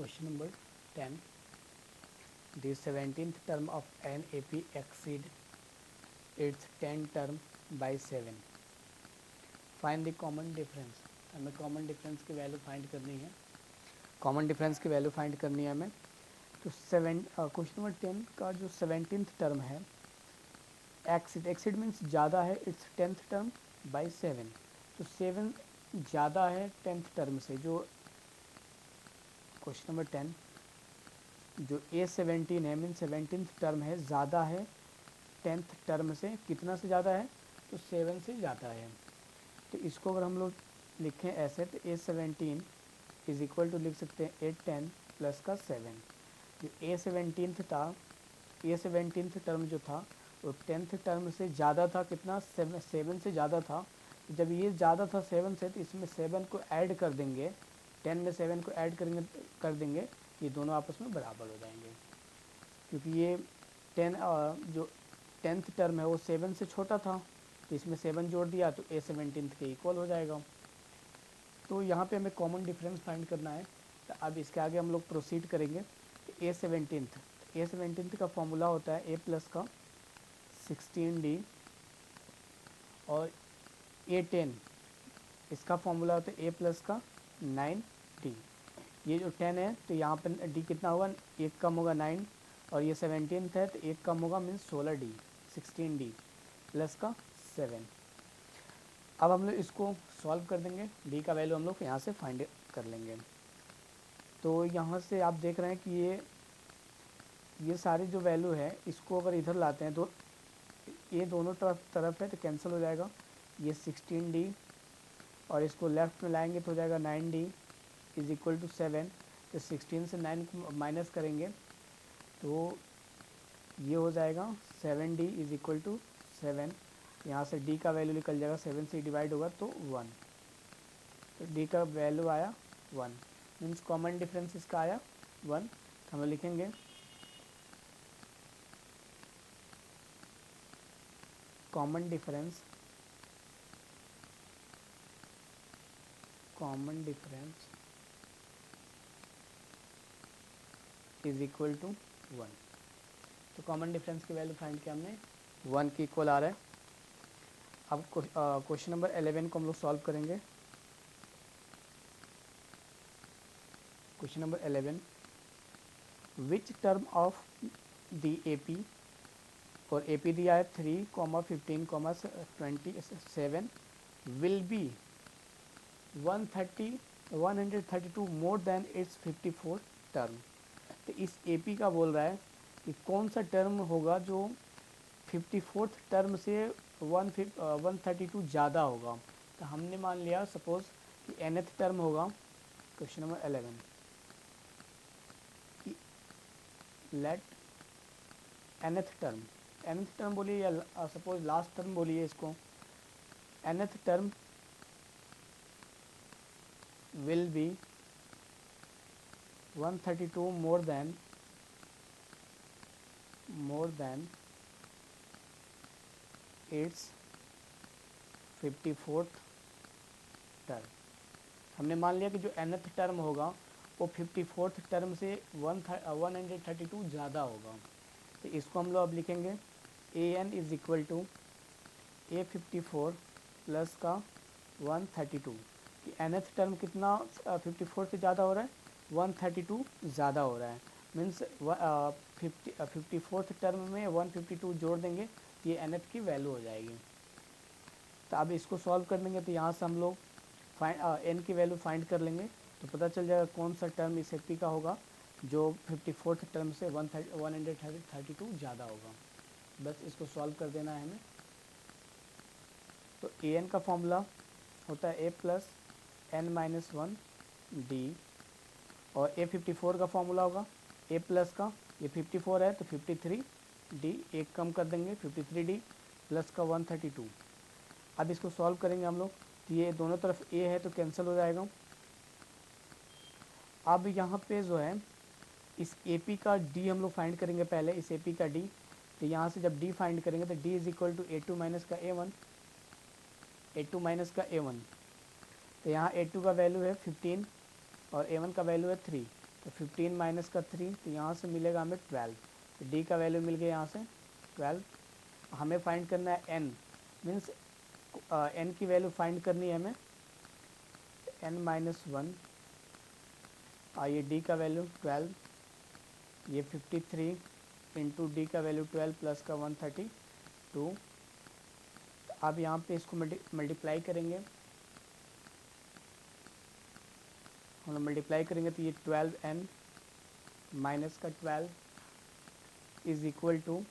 Question number 10. The 17th term of an AP exceed its 10th term by 7. Find the common difference. हमें common difference की value find करनी है. Common difference की value find करनी है हमें. तो क्वेश्चन नंबर 10 का जो 17th टर्म है, एक्सीड मीन्स ज़्यादा है इट्स 10th टर्म बाई 7. तो 7 ज़्यादा है 10th टर्म से. जो क्वेश्चन नंबर 10 जो A17 है मीन 17th टर्म है, ज़्यादा है 10th टर्म से. कितना से ज़्यादा है? तो 7 से ज़्यादा है. तो इसको अगर हम लोग लिखें ऐसे तो A17 इज इक्वल टू लिख सकते हैं 810 प्लस का 7. जो A17 था, A17 टर्म जो था वो 10th टर्म से ज़्यादा था. कितना? 7 से ज़्यादा था. जब ये ज़्यादा था 7 से, तो इसमें 7 को ऐड कर देंगे. 10 में 7 को ऐड कर देंगे, ये दोनों आपस में बराबर हो जाएंगे. क्योंकि ये 10 जो 10th टर्म है वो 7 से छोटा था, तो इसमें 7 जोड़ दिया तो A17 के इक्वल हो जाएगा. तो यहाँ पे हमें कॉमन डिफरेंस फाइंड करना है. तो अब इसके आगे हम लोग प्रोसीड करेंगे. तो A17 का फॉर्मूला होता है A प्लस का 16D और A10 इसका फॉर्मूला होता है A प्लस का 9D. ये जो 10 है तो यहाँ पर D कितना होगा? 1 कम होगा 9, और ये 17 है तो 1 कम होगा मीन्स 16D. 16D प्लस का 7. अब हम लोग इसको सॉल्व कर देंगे. D का वैल्यू हम लोग यहाँ से फाइंड कर लेंगे. तो यहाँ से आप देख रहे हैं कि ये सारी जो वैल्यू है इसको अगर इधर लाते हैं तो ये दोनों तरफ है तो कैंसिल हो जाएगा. ये 16D और इसको लेफ्ट में लाएंगे तो हो जाएगा 9D इज इक्वल टू 7. तो 16 से 9 को माइनस करेंगे तो ये हो जाएगा 7D इज इक्वल टू 7. यहाँ से D का वैल्यू निकल जाएगा, 7 से डिवाइड होगा तो 1. तो D का वैल्यू आया 1, मीन्स कॉमन डिफरेंस इसका आया 1. तो हम लिखेंगे common difference is equal to 1. तो कॉमन डिफरेंस की वैल्यू फाइंड किया हमने, 1 के इक्वल आ रहा है. अब क्वेश्चन नंबर 11 को हम लोग सॉल्व करेंगे. Question number 11, which term of the AP, और AP दिया है 3, 15, 27 will be 132 more than it's 54 term. तो इस AP का बोल रहा है कि कौन सा टर्म होगा जो 54th टर्म से 132 ज़्यादा होगा. तो हमने मान लिया सपोज कि nth टर्म होगा. Question number 11, let nth term बोलिए या सपोज लास्ट टर्म बोलिए इसको. nth term will be 132 more than its 54th term. हमने मान लिया कि जो nth टर्म होगा वो 54th टर्म से 132 ज़्यादा होगा. तो इसको हम लोग अब लिखेंगे an is equal to A54 plus का 132. कि nth टर्म कितना 54 से ज़्यादा हो रहा है? 132 ज़्यादा हो रहा है. मीन्स 54th टर्म में 152 जोड़ देंगे, ये nth की वैल्यू हो जाएगी. तो अब इसको सॉल्व कर लेंगे. तो यहाँ से हम लोग n की वैल्यू फाइंड कर लेंगे. तो पता चल जाएगा कौन सा टर्म इस AP का होगा जो 54th टर्म से 132 ज़्यादा होगा. बस इसको सॉल्व कर देना है हमें. तो an का फॉर्मूला होता है A प्लस n-1D, और A54 का फॉर्मूला होगा A प्लस का, ये 54 है तो 53D, एक कम कर देंगे 53D प्लस का 132. अब इसको सॉल्व करेंगे हम लोग. तो ये दोनों तरफ A है तो कैंसिल हो जाएगा. अब यहाँ पे जो है इस AP का D हम लोग फाइंड करेंगे पहले, इस AP का D. तो यहाँ से जब D फाइंड करेंगे तो D is equal to A2 minus का A1. तो यहाँ A2 का वैल्यू है 15 और A1 का वैल्यू है 3. तो 15 माइनस का 3, तो यहाँ से मिलेगा हमें 12। तो डी का वैल्यू मिल गया यहाँ से 12। हमें फाइंड करना है एन, मीन्स एन की वैल्यू फाइंड करनी है हमें, एन माइनस 1। ये डी का वैल्यू 12, ये 53 इंटू डी का वैल्यू 12 प्लस का 132। अब यहाँ पे इसको मल्टीप्लाई करेंगे, हम लोग मल्टीप्लाई करेंगे तो ये 12n माइनस का 12 इज़ इक्वल टू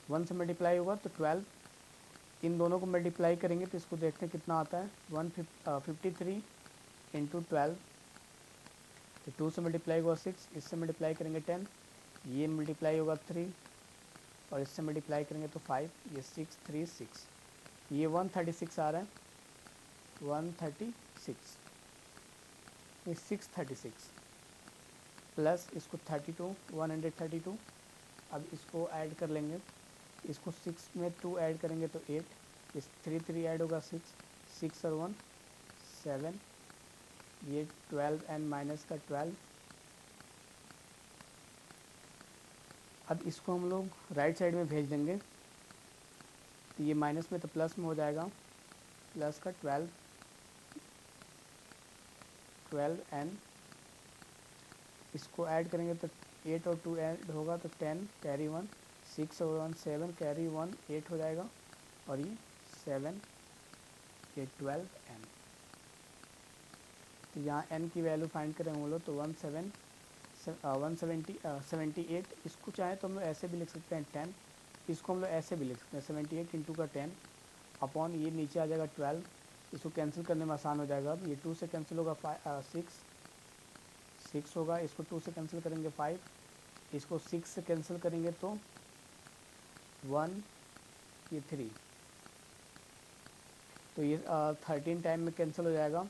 1 से मल्टीप्लाई होगा तो 12, इन दोनों को मल्टीप्लाई करेंगे तो इसको देखते हैं कितना आता है, 153 इंटू 12, तो 2 से मल्टीप्लाई होगा 6, इससे मल्टीप्लाई करेंगे 10, ये मल्टीप्लाई होगा 3 और इससे मल्टीप्लाई करेंगे तो 5, ये 6 3 6, ये 136 आ रहा है, 136, ये 636 प्लस इसको 32, 132। अब इसको ऐड कर लेंगे, इसको 6 में 2 ऐड करेंगे तो 8, इस 3 3 ऐड होगा 6, 6 और 1 7, ये 12n माइनस का 12। अब इसको हम लोग राइट साइड में भेज देंगे, तो ये माइनस में तो प्लस में हो जाएगा, प्लस का 12n, इसको ऐड करेंगे तो 8 और 2 ऐड होगा तो 10 कैरी 1, 6 और 1 7 कैरी 1 8 हो जाएगा, और ये 7, ये 12n। तो यहाँ n की वैल्यू फाइंड करें हम लोग तो 178। इसको चाहे तो हम लोग ऐसे भी लिख सकते हैं 10, इसको हम लोग ऐसे भी लिख सकते हैं 78 इंटू का 10 अपॉन, ये नीचे आ जाएगा 12, इसको कैंसिल करने में आसान हो जाएगा। अब ये 2 से कैंसिल होगा 6 होगा, इसको 2 से कैंसिल करेंगे 5, इसको 6 से कैंसिल करेंगे तो 1, ये 3, तो ये 13 टाइम में कैंसिल हो जाएगा।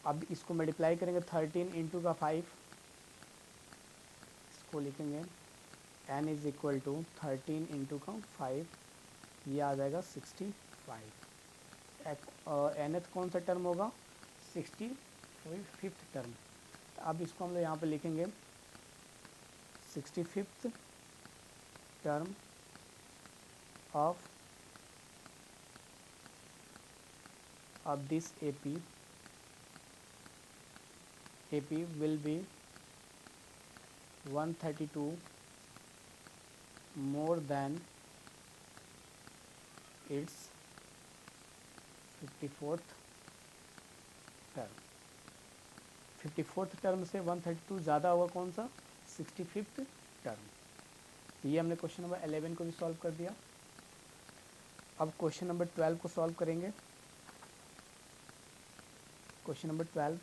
अब इसको मल्टीप्लाई करेंगे 13 इंटू का 5, इसको लिखेंगे n is equal to 13 into का 5, ये आ जाएगा 65। nth कौन सा टर्म होगा, 65th टर्म। अब इसको हम लोग यहाँ पे लिखेंगे 65th term of this AP will be 132 more than its 54th term. 54th term से 132 ज़्यादा होगा कौन सा, 65th टर्म। ये हमने क्वेश्चन नंबर 11 को भी सॉल्व कर दिया। अब क्वेश्चन नंबर 12 को सॉल्व करेंगे। Question number 12,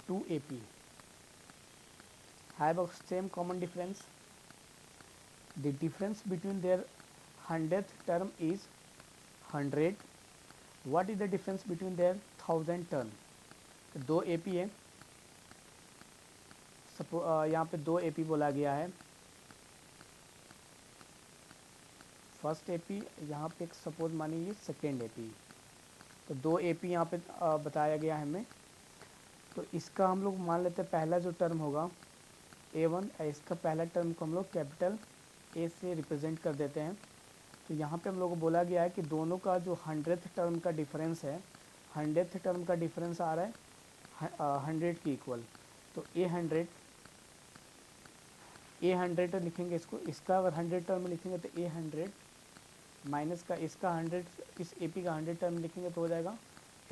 2AP have a same common difference. The difference between their 100th term is 100. What is the difference between their 1000 term? तो 2 AP है, यहाँ पे 2 AP बोला गया है। फर्स्ट AP, यहाँ पे सपोज मानिए सेकेंड AP, तो 2 AP यहाँ पे बताया गया है हमें। तो इसका हम लोग मान लेते हैं पहला जो टर्म होगा A1, इसका पहला टर्म को हम लोग कैपिटल A से रिप्रेजेंट कर देते हैं। तो यहाँ पे हम लोग को बोला गया है कि दोनों का जो 100th टर्म का डिफरेंस है, 100th टर्म का डिफरेंस आ रहा है 100 की इक्वल। तो A100 लिखेंगे इसको, इसका अगर 100 टर्म लिखेंगे तो A100 माइनस का इसका 100, इस AP का 100 टर्म लिखेंगे तो हो जाएगा,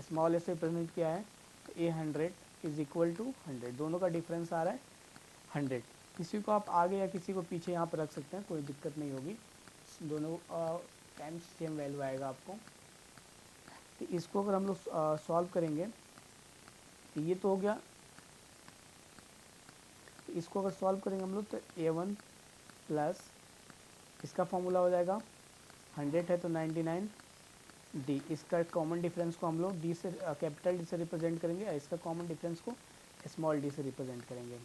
स्मॉल ए से रिप्रेजेंट किया है तो A100 इज इक्वल टू 100, दोनों का डिफरेंस आ रहा है 100। किसी को आप आगे या किसी को पीछे यहाँ पर रख सकते हैं, कोई दिक्कत नहीं होगी, दोनों टाइम सेम वैल्यू आएगा आपको। तो इसको अगर हम लोग सॉल्व करेंगे तो ये तो हो गया। तो इसको अगर सॉल्व करेंगे हम लोग तो A1 प्लस इसका फॉर्मूला हो जाएगा 100 है तो 99 D, इसका कॉमन डिफरेंस को हम लोग D से कैपिटल D से रिप्रेजेंट करेंगे, इसका कॉमन डिफरेंस को स्मॉल d से रिप्रेजेंट करेंगे।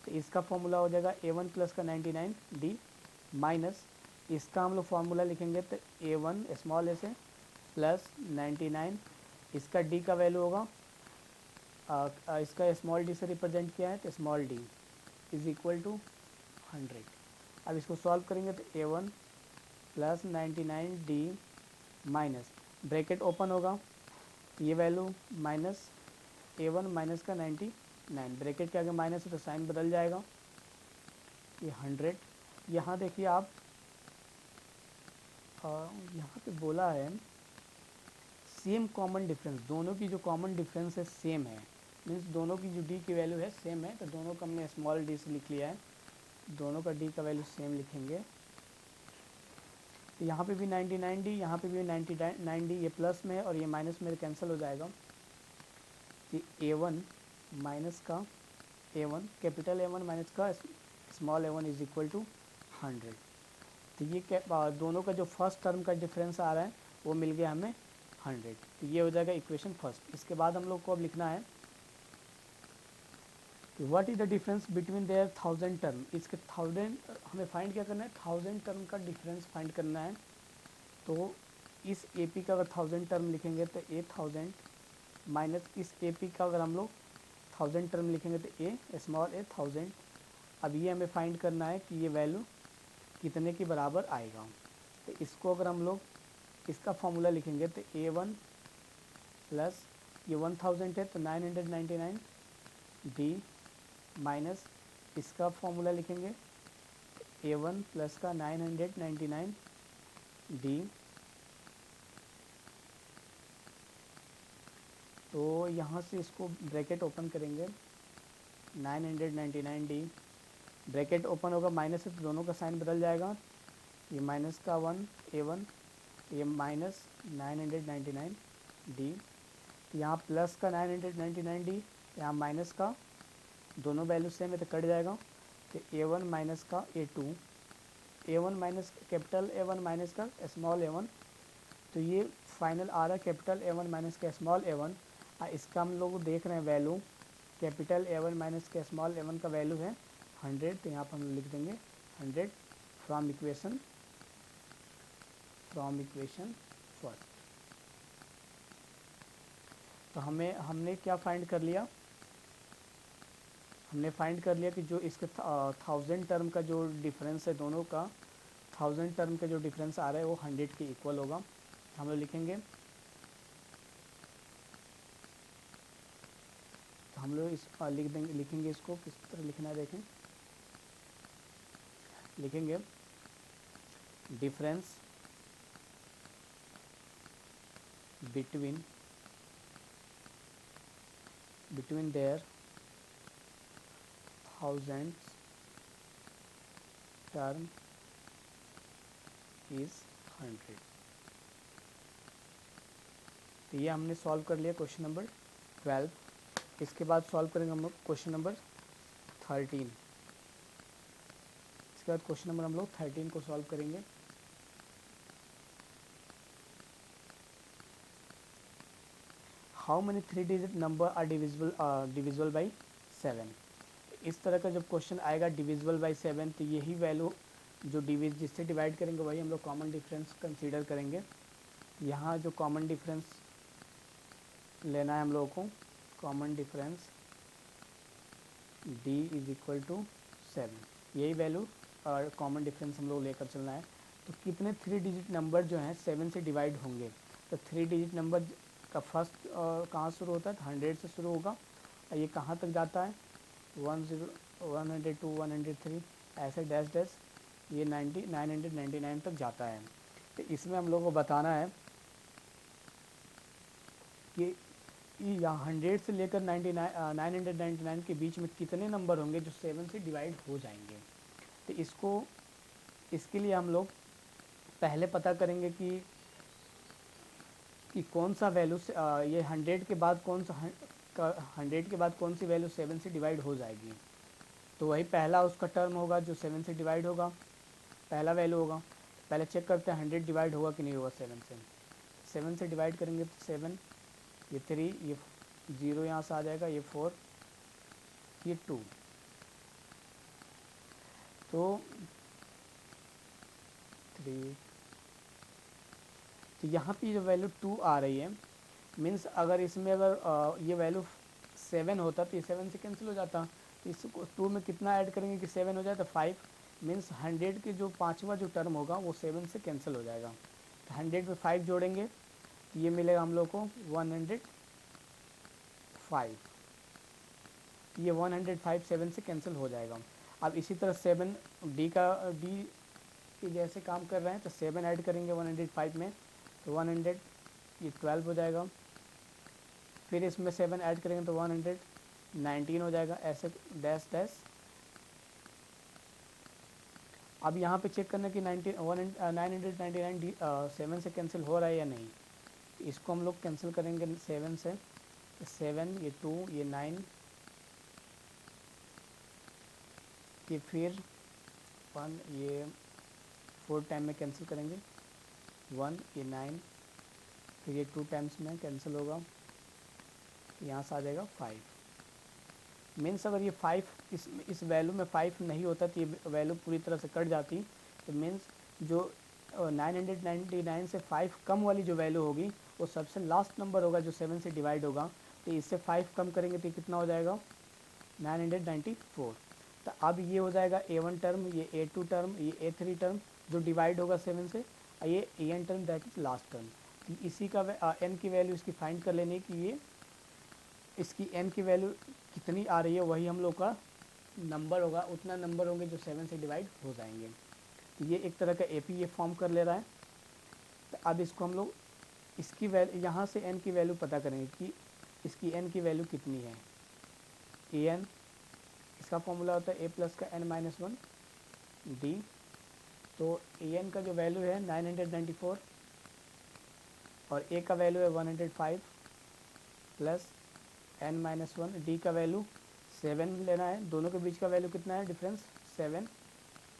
तो इसका फॉर्मूला हो जाएगा A1 प्लस का 99 D माइनस इसका हम लोग फार्मूला लिखेंगे तो A1 स्मॉल ए से प्लस 99 इसका डी का वैल्यू होगा, इसका स्मॉल डी से रिप्रेजेंट किया है तो small d is equal to 100। अब इसको सॉल्व करेंगे तो A1 plus 99D minus bracket open होगा, ये वैल्यू माइनस A1 माइनस का 99, ब्रैकेट के आगे माइनस है तो साइन बदल जाएगा, ये 100। यहाँ देखिए आप यहाँ पे बोला है सेम कॉमन डिफरेंस, दोनों की जो कॉमन डिफरेंस है सेम है, मीन्स दोनों की जो डी की वैल्यू है सेम है, तो दोनों का हमने स्मॉल डी से लिख लिया है, दोनों का डी का वैल्यू सेम लिखेंगे। तो यहाँ पे भी 99D, यहाँ पे भी 99D, ये प्लस में है और ये माइनस में कैंसिल हो जाएगा। कि A1 माइनस का A1 कैपिटल A1 माइनस का small A1 is equal to 100। तो ये दोनों का जो फर्स्ट टर्म का डिफरेंस आ रहा है वो मिल गया हमें 100। तो ये हो जाएगा इक्वेशन फर्स्ट। इसके बाद हम लोग को अब लिखना है कि what is the difference between their 1000 term. इसके 1000 हमें फाइंड क्या करना है, 1000 टर्म का डिफरेंस फाइंड करना है। तो इस AP का अगर 1000 टर्म लिखेंगे तो A 1000 माइनस इस AP का अगर हम लोग 1000 टर्म लिखेंगे तो A स्मॉल A 1000। अब ये हमें फाइंड करना है कि ये वैल्यू कितने के बराबर आएगा। तो इसको अगर हम लोग इसका फॉर्मूला लिखेंगे तो A1 प्लस ये 1000 है तो 999D माइनस इसका फॉर्मूला लिखेंगे A1 प्लस का 999D। तो यहाँ से इसको ब्रैकेट ओपन करेंगे 999D, ब्रैकेट ओपन होगा, माइनस है तो दोनों का साइन बदल जाएगा, ये माइनस का 1 A1, ये माइनस 999D, यहाँ प्लस का 999D, यहाँ माइनस का, दोनों वैल्यू सेम है तो कट जाएगा। तो A1 माइनस का A2, A1 minus capital A1 minus का स्मॉल A1, तो ये फाइनल आ रहा है कैपिटल A1 माइनस का स्मॉल A1। इसका हम लोग देख रहे हैं वैल्यू, कैपिटल A1 माइनस का स्मॉल A1 का वैल्यू है 100, तो यहाँ पर हम लिख देंगे 100 फ्रॉम इक्वेशन फर्स्ट। तो हमने क्या फाइंड कर लिया, हमने फाइंड कर लिया कि जो इसके 1000 टर्म का जो डिफरेंस है, दोनों का 1000 टर्म का जो डिफरेंस आ रहा है वो 100 के इक्वल होगा। हम लोग लिखेंगे, तो हम लोग इस लिखेंगे इसको किस तरह लिखना है देखें, लिखेंगे difference between their 1000 term is 100। तो ये हमने सॉल्व कर लिया क्वेश्चन नंबर 12। इसके बाद सॉल्व करेंगे हम लोग क्वेश्चन नंबर 13। इसके बाद क्वेश्चन नंबर हम लोग 13 को सॉल्व करेंगे। How many 3 digit number are divisible by 7। इस तरह का जब क्वेश्चन आएगा डिविजिबल बाई 7, तो यही वैल्यू जो जिससे डिवाइड करेंगे वही हम लोग कॉमन डिफरेंस कंसीडर करेंगे। यहाँ जो कॉमन डिफरेंस लेना है हम लोगों को, common difference D is equal to 7, यही वैल्यू और कॉमन डिफरेंस हम लोग लेकर चलना है। तो कितने 3 डिजिट नंबर जो हैं 7 से डिवाइड होंगे, तो 3 डिजिट नंबर का फर्स्ट कहाँ शुरू होता है, 100 से शुरू होगा और ये कहाँ तक जाता है 102 103 ऐसे डैश डैश ये 999 तक जाता है। तो इसमें हम लोग को बताना है कि यहाँ 100 से लेकर 999 के बीच में कितने नंबर होंगे जो 7 से डिवाइड हो जाएंगे। तो इसके लिए हम लोग पहले पता करेंगे कि कौन सा वैल्यू ये 100 के बाद कौन सी वैल्यू 7 से डिवाइड हो जाएगी। तो वही पहला उसका टर्म होगा जो 7 से डिवाइड होगा, पहला वैल्यू होगा। पहले चेक करते हैं 100 डिवाइड होगा कि नहीं होगा 7 से डिवाइड करेंगे तो 7, ये 3, ये 0 यहाँ से आ जाएगा, ये 4, ये 2। तो 3, तो यहाँ पे जो वैल्यू 2 आ रही है, मीन्स अगर इसमें अगर ये वैल्यू 7 होता तो ये 7 से कैंसिल हो जाता। तो इसको 2 में कितना ऐड करेंगे कि 7 हो जाए, तो 5 मीन्स 100 के जो पाँचवा जो टर्म होगा वो 7 से कैंसिल हो जाएगा। तो 100 में 5 जोड़ेंगे तो ये मिलेगा हम लोग को 105। ये 105 7 से कैंसिल हो जाएगा। अब इसी तरह 7 डी के जैसे काम कर रहे हैं, तो 7 ऐड करेंगे 105 में तो 100 ये 12 हो जाएगा। फिर इसमें 7 ऐड करेंगे तो 119 हो जाएगा, ऐसे डैश डैश। अब यहाँ पे चेक करना कि 999 7 से कैंसिल हो रहा है या नहीं। इसको हम लोग कैंसिल करेंगे 7 से, 7 ये 2 ये 9 ये फिर 1 ये 4 टाइम में कैंसिल करेंगे, 1 ये 9 फिर ये 2 टाइम्स में कैंसिल होगा, यहाँ से आ जाएगा 5। मीन्स अगर ये 5 इस वैल्यू में 5 नहीं होता तो ये वैल्यू पूरी तरह से कट जाती। तो मीन्स जो 999 से 5 कम वाली जो वैल्यू होगी वो सबसे लास्ट नंबर होगा जो 7 से डिवाइड होगा। तो इससे 5 कम करेंगे तो कितना हो जाएगा 994। तो अब ये हो जाएगा A1 टर्म, ये A2 टर्म, ये A3 टर्म जो डिवाइड होगा 7 से, ये AN term that is last term. इसी का n की वैल्यू इसकी फाइंड कर लेनी कि ये इसकी n की वैल्यू कितनी आ रही है, वही हम लोग का नंबर होगा, उतना नंबर होंगे जो 7 से डिवाइड हो जाएंगे। तो ये एक तरह का AP ये फॉर्म कर ले रहा है। तो अब इसको हम लोग इसकी वैल्यू यहाँ से n की वैल्यू पता करेंगे कि इसकी n की वैल्यू कितनी है। AN इसका फॉर्मूला होता है A प्लस का n-1 D। तो AN का जो वैल्यू है 994 और A का वैल्यू है 105 प्लस n-1 D का वैल्यू 7 लेना है। दोनों के बीच का वैल्यू कितना है डिफरेंस 7।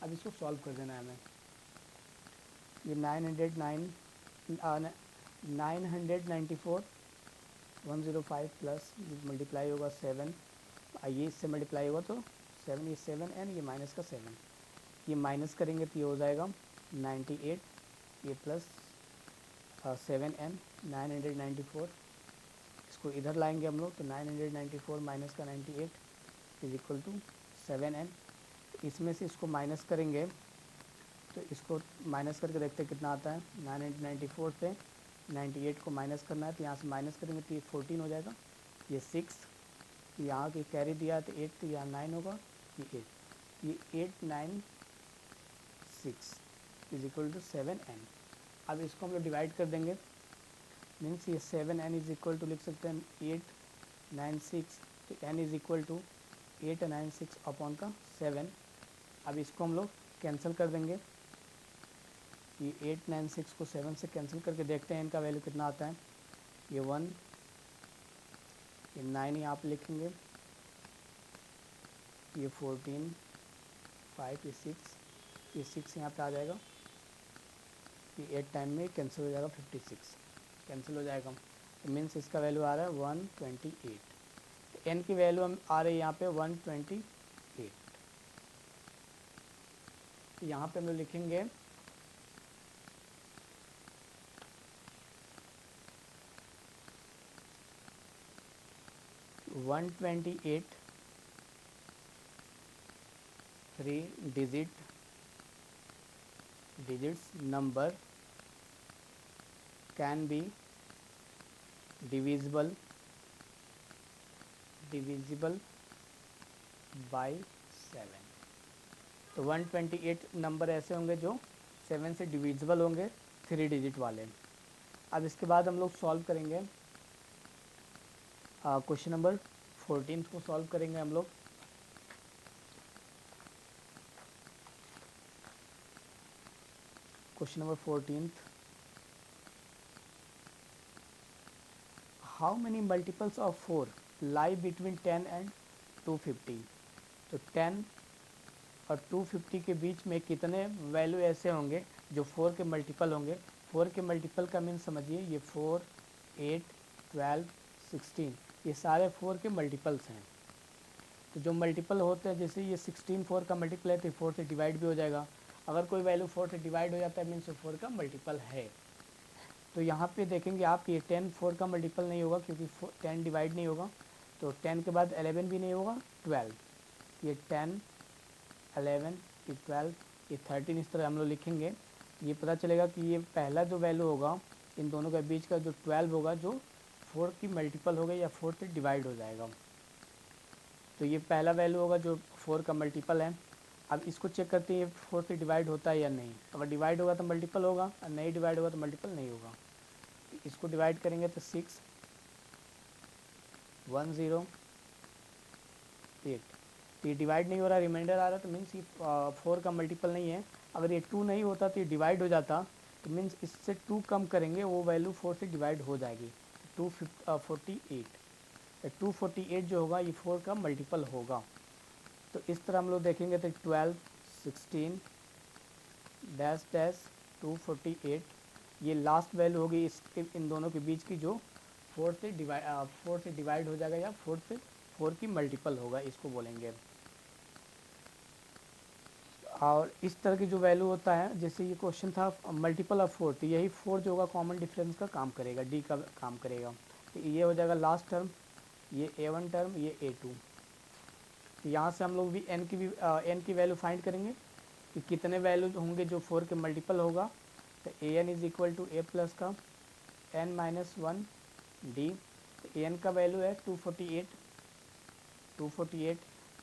अब इसको सॉल्व कर देना है हमें। ये 994 105 प्लस मल्टीप्लाई होगा 7, ये इससे मल्टीप्लाई होगा तो 7 ये 7n ये माइनस का 7, ये माइनस करेंगे तो ये हो जाएगा 98 ये प्लस 7n 994। इसको इधर लाएंगे हम लोग तो 994 माइनस का 98 इज इक्वल टू 7n। इसमें से इसको माइनस करेंगे तो इसको माइनस करके देखते हैं कितना आता है। 994 से 98 को माइनस करना है तो यहाँ से माइनस करेंगे तो ये 14 हो जाएगा, ये 6 यहाँ की कैरी दिया है तो 8 तो यहाँ 9 होगा, ये 8 ये 896 इज इक्वल टू 7n। अब इसको हम लोग डिवाइड कर देंगे, मीन्स ये 7n इज इक्वल टू लिख सकते हैं 896, तो n is equal to 896 upon का 7। अब इसको हम लोग कैंसिल कर देंगे, ये 896 को 7 से कैंसिल करके देखते हैं इनका वैल्यू कितना आता है। ये 1 ये 9 यहाँ पे लिखेंगे, ये 14 5 ये 6 ये 6 यहाँ पे आ जाएगा, ये 8 टाइम में कैंसिल हो जाएगा 56 कैंसिल हो जाएगा। तो मीन्स इसका वैल्यू आ रहा है 128। तो n की वैल्यू हम आ रही है यहाँ पे 128। यहाँ पे हम लोग लिखेंगे 128 3 digits number can be divisible by 7। तो 128 नंबर ऐसे होंगे जो 7 से डिविजिबल होंगे 3 डिजिट वाले। अब इसके बाद हम लोग सॉल्व करेंगे क्वेश्चन नंबर 14 को सॉल्व करेंगे हम लोग। Question number 14, how many multiples of 4 lie between 10 and 250। तो 10 और 250 के बीच में कितने वैल्यू ऐसे होंगे जो 4 के मल्टीपल होंगे। 4 के मल्टीपल का मीन समझिए, ये 4 8 12 16 ये सारे 4 के मल्टीपल्स हैं। तो जो मल्टीपल होते हैं, जैसे ये 16 4 का मल्टीपल है तो 4 से डिवाइड भी हो जाएगा। अगर कोई वैल्यू 4 से डिवाइड हो जाता है मीन्स 4 का मल्टीपल है। तो यहाँ पे देखेंगे आप ये 10 4 का मल्टीपल नहीं होगा क्योंकि 10 डिवाइड नहीं होगा, तो 10 के बाद 11 भी नहीं होगा, 12, ये 10 11 ये 12 ये 13, इस तरह हम लोग लिखेंगे। ये पता चलेगा कि ये पहला जो वैल्यू होगा इन दोनों के बीच का जो 12 होगा जो 4 की मल्टीपल होगा या 4 से डिवाइड हो जाएगा। तो ये पहला वैल्यू होगा जो 4 का मल्टीपल है। अब इसको चेक करते हैं 4 से डिवाइड होता है या नहीं। अगर डिवाइड होगा तो मल्टीपल होगा और नहीं डिवाइड होगा तो मल्टीपल नहीं होगा। इसको डिवाइड करेंगे तो 6 1 0 8, ये डिवाइड नहीं हो रहा, रिमाइंडर आ रहा, तो मीन्स ये 4 का मल्टीपल नहीं है। अगर ये 2 नहीं होता तो ये डिवाइड हो जाता, तो मीन्स इससे 2 कम करेंगे वो वैल्यू 4 से डिवाइड हो जाएगी। 248, 248 जो होगा ये 4 का मल्टीपल होगा। तो इस तरह हम लोग देखेंगे तो 12 16 डैश डैश 248 ये लास्ट वैल्यू होगी इस इन दोनों के बीच की जो 4 से डिवाइड हो जाएगा या 4 की मल्टीपल होगा, इसको बोलेंगे। और इस तरह की जो वैल्यू होता है, जैसे ये क्वेश्चन था मल्टीपल ऑफ 4, तो यही 4 जो होगा कॉमन डिफरेंस का काम करेगा, डी का काम करेगा। तो ये हो जाएगा लास्ट टर्म, ये a1 टर्म, ये a2। तो यहाँ से हम लोग भी n की वैल्यू फाइंड करेंगे कि कितने वैल्यू होंगे जो 4 के मल्टीपल होगा। तो an is equal to a plus का n माइनस 1 डी। तो an का वैल्यू है 248,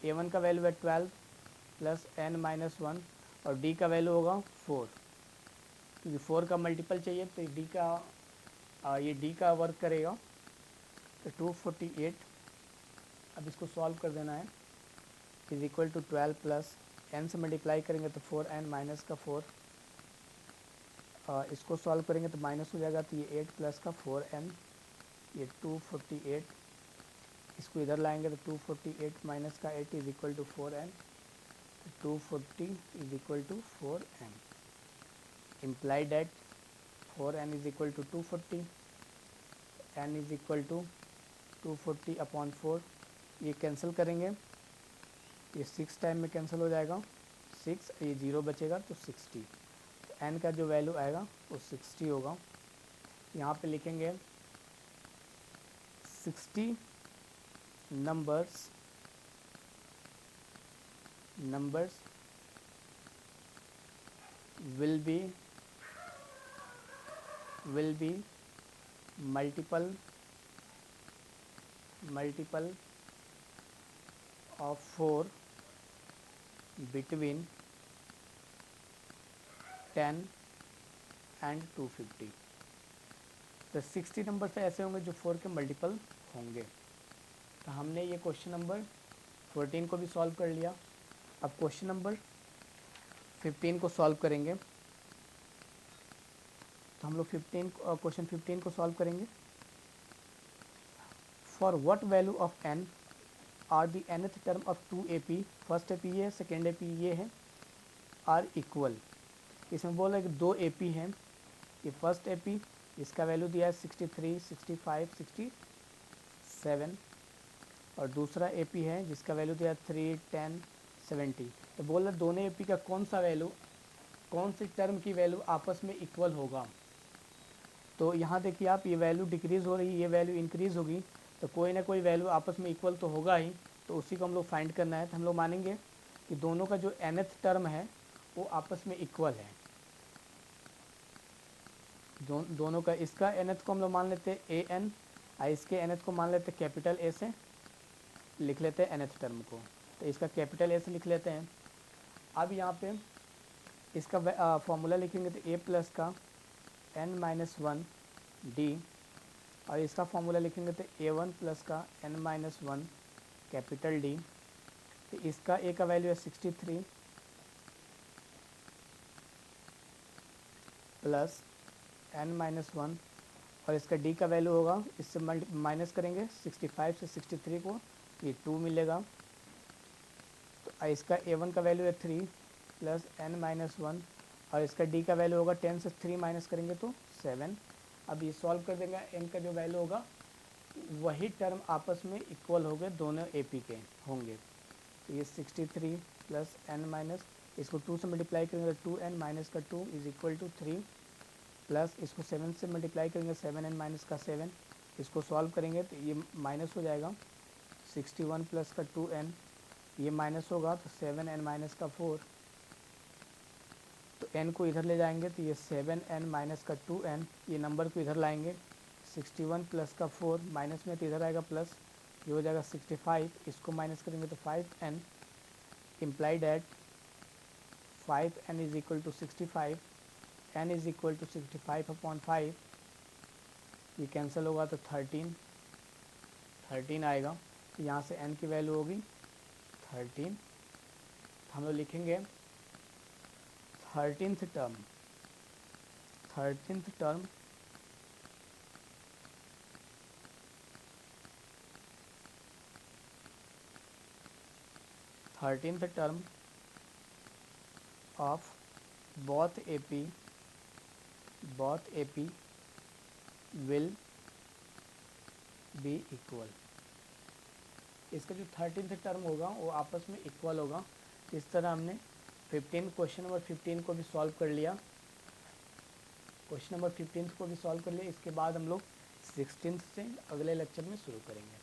a1 का वैल्यू है 12 प्लस n माइनस 1 और d का वैल्यू होगा 4, क्योंकि 4 का मल्टीपल चाहिए तो d का ये d का वर्क करेगा। तो 248, अब इसको सॉल्व कर देना है, is equal to 12 plus n से मल्टीप्लाई करेंगे तो 4n माइनस का 4, इसको सॉल्व करेंगे तो माइनस हो जाएगा, तो ये 8 प्लस का 4n, ये 248, इसको इधर लाएंगे तो 248 माइनस का 8 is equal to 4n, 240 is equal to 4n, implied that 4n is equal to 240, n is equal to 240 upon 4, ये कैंसिल करेंगे, ये 6 टाइम में कैंसिल हो जाएगा, 6 ये 0 बचेगा तो 60, तो n का जो वैल्यू आएगा वो 60 होगा। यहाँ पे लिखेंगे 60 numbers will be multiple of 4 between 10 and 250। तो 60 नंबर से ऐसे होंगे जो 4 के मल्टीपल होंगे। तो हमने ये क्वेश्चन नंबर 14 को भी सॉल्व कर लिया। अब क्वेश्चन नंबर 15 को सॉल्व करेंगे। तो हम लोग क्वेश्चन 15 को सॉल्व करेंगे। For what value of n are the nth term of 2ap, first AP ये है, सेकेंड AP ये है, आर इक्वल। इसमें बोल रहा है कि 2 AP हैं, ये फर्स्ट AP इसका वैल्यू दिया है 63 65 67 और दूसरा AP है जिसका वैल्यू दिया है 3 10 70। तो बोल रहा दोनों AP का कौन सा वैल्यू, कौन सी टर्म की वैल्यू आपस में इक्वल होगा। तो यहाँ देखिए आप, ये वैल्यू डिक्रीज़ हो रही है, ये वैल्यू इंक्रीज़ होगी, तो कोई ना कोई वैल्यू आपस में इक्वल तो होगा ही। तो उसी को हम लोग फाइंड करना है। तो हम लोग मानेंगे कि दोनों का जो nth टर्म है वो आपस में इक्वल है। दोनों का, इसका nth को हम लोग मान लेते हैं an और इसके nth को मान लेते हैं कैपिटल A से, लिख लेते हैं nth टर्म को। तो इसका कैपिटल A से लिख लेते हैं। अब यहाँ पे इसका फॉर्मूला लिखेंगे तो a प्लस का n माइनस 1 डी और इसका फॉर्मूला लिखेंगे तो a1 प्लस का n माइनस 1 कैपिटल D। तो इसका a का वैल्यू है 63 प्लस n माइनस 1 और इसका d का वैल्यू होगा, इससे माइनस करेंगे 65 से 63 को, ये 2 मिलेगा। तो इसका a1 का वैल्यू है 3 प्लस n माइनस 1 और इसका d का वैल्यू होगा 10 से 3 माइनस करेंगे तो 7। अब ये सॉल्व कर देंगे, n का जो वैल्यू होगा वही टर्म आपस में इक्वल हो गए, दोनों AP के होंगे। तो ये 63 प्लस n माइनस, इसको 2 से मल्टीप्लाई करेंगे तो 2n माइनस का 2 इज इक्वल टू 3 प्लस इसको 7 से मल्टीप्लाई करेंगे, 7n माइनस का 7, इसको सॉल्व करेंगे तो ये माइनस हो जाएगा, 61 प्लस का 2n, ये माइनस होगा तो 7n माइनस का 4, तो n को इधर ले जाएंगे तो ये 7n माइनस का 2n, ये नंबर को इधर लाएंगे, 61 प्लस का 4 माइनस में तो इधर आएगा प्लस, ये हो जाएगा 65, इसको माइनस करेंगे तो 5n, implied at 5n is equal to 65, n is equal to 65 upon 5, ये कैंसिल होगा तो 13 आएगा, तो यहाँ से n की वैल्यू होगी 13, हम लोग लिखेंगे 13th term of both AP will be equal। इसका जो 13th टर्म होगा वो आपस में इक्वल होगा। इस तरह हमने 15 क्वेश्चन नंबर 15 को भी सॉल्व कर लिया, क्वेश्चन नंबर 15 को भी सॉल्व कर लिया। इसके बाद हम लोग 16th से अगले लेक्चर में शुरू करेंगे।